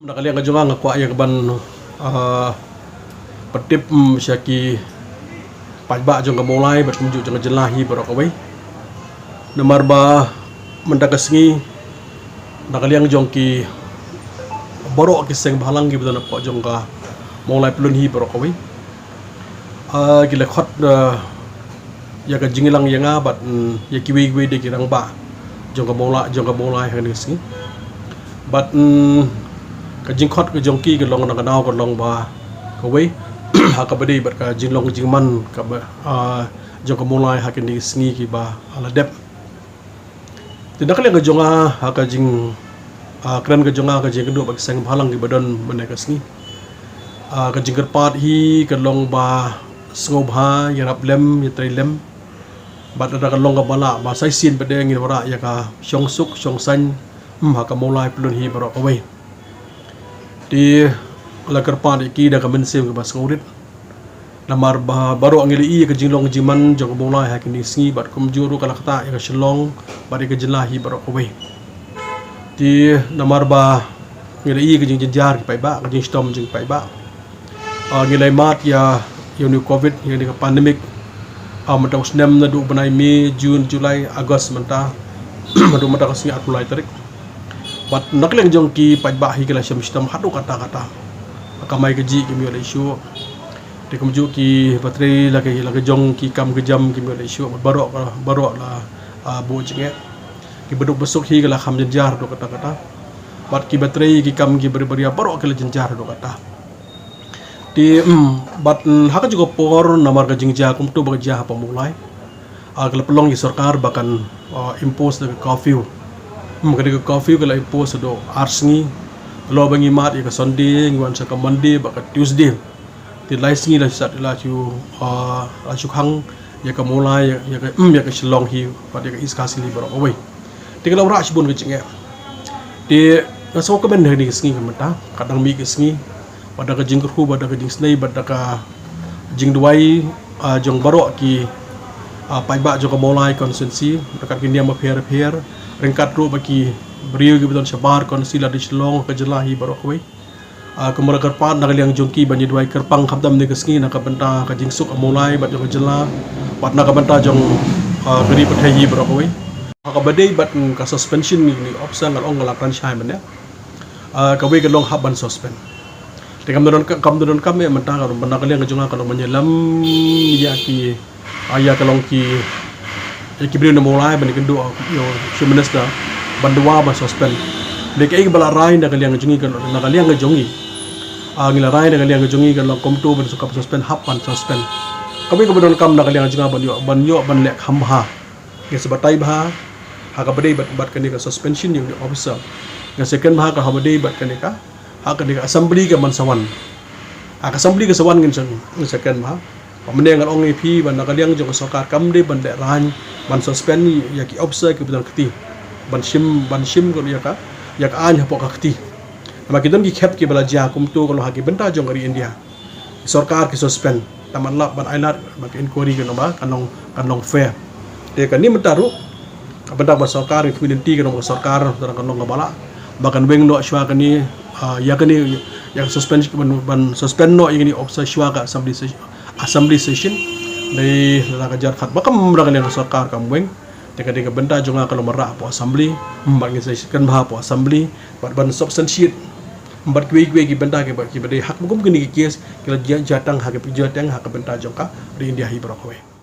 Nakaliang ka nga kwa ya ban patip syaki pajba jong kamulai bat kumju jong jelahi barok away namar ba mendakasngi nakaliang jong ki borok ki seng balang gi betul apa jong ka mulai pelun hi barok away gila khot ya ka jingilang ya nga bat ya kiwi de kirang ba jong ka mulai hanisngi bat ka jingkhot ka jongki ka long na kanao ka long ba ka wei ha ka badi bat ka jinglong jingman ka ba jong ka mulai ha ka ni sngi ki ba ala dep tidak kali ka jonga ha ka jing kran ka jonga ka jing ka seng phalang ki badon mane ka sngi ka jing pat hi ka long ba sngop ha ya rap lem ya tri lem bat da ka long ka bala ba sai sin bade ngi wara ya ka shong suk shong san ha ka mulai plun hi barok ka wei di lakar pan iki da kamen sem ke bas ngaurit namar baru angili ke jinglong jiman jong mulai hakini sngi bat kum juru kala kata ya shlong bat ke jelahi barok away di namar ba ngili ke jing jar ki pai ba ke jing stom jing pai ba ngilai mat ya new covid ya ni pandemic mata usnem na du banai Mei Jun Julai Agos manta madu mata kasni atulai tarik bat nakling jong ki pajba hi kala syam system hadu kata akamai keji ki mi ole isu de kumju ki bateri lagi jong ki kam kejam ki mi ole isu barok la bo jinge ki beduk besuk hi kala kham jenjar do kata bat ki bateri ki kam ki beri barok kala jenjar do kata di bat haka juga por namar ka jingja kum tu bagja pemulai kala pelong ki sarkar bahkan impose the curfew kadang coffee kalau impose do arsngi lo bangi mat ya Sunday ngwan sa Monday baka Tuesday ti laisngi la sat la chu hang ya ka mulai ya ka shlong hi pat ya ka iskasi li barok away ti kalau ra chbun ke chinge ti so ka ben ni sngi ka mata kadang mi ke sngi pada ka jing khu pada ka jing snai pada ka jing duai jong barok ki pai ba jong ka mulai konsensi dekat ki niam pher ringkat ru bagi beriu gitu sabar konsila di Selong ke jelahi barok we kemara kerpan nak liang jongki banyi duai kerpang khamdam ni kesngi nak benta ka jingsuk mulai bat jong jela bat nak benta jong geri pathai barok we ka badai bat ka suspension ni option ngal ong ngalak ran shai man ya ka we ka long haban suspend te kam don kam ya menta ka benda ka liang jonga ka long menyelam ya ki aya ka long ki kibri na mulai bani kendo yo shumanesta bandwa ba suspend dek ai bala rai na kaliang jungi kan na kaliang jongi ngila rai na kaliang jongi kan komto ban sukap suspend hapan suspend kami kemudian kam na kaliang junga ban lek hamha ge sebatai bah ha ka badai bat kan ka suspension ni officer ge second bah ka habadai bat kan ka ha ka assembly ka mansawan assembly ka sawan ngin second bah pamenang ong EP ban nakaliang jong sokar kam de ban de ran ban suspend ya ki officer ki betul keti ban sim ko ya ka an hapo ka keti nama kidon ki khep ki bala ja kum tu ko ha ki benta jong ri India sarkar ki suspend taman lap ban ailat ba inquiry ko ba kanong fair de kan ni mentaru benta ba sarkar ki community ko sarkar kanong bala bakan weng no shwa kan ni ya kan ni yang suspend ban suspend no ini officer shwa ka assembly session dari lakajar khat bakam rakan yang sarkar kamweng teka benda jonga kalau merah po assembly mbang session bah po assembly ban substantiate mbat kwe ki benda ke baki bade hak mukum kini ki kes kila jatang hak benda jongka di India hi barok we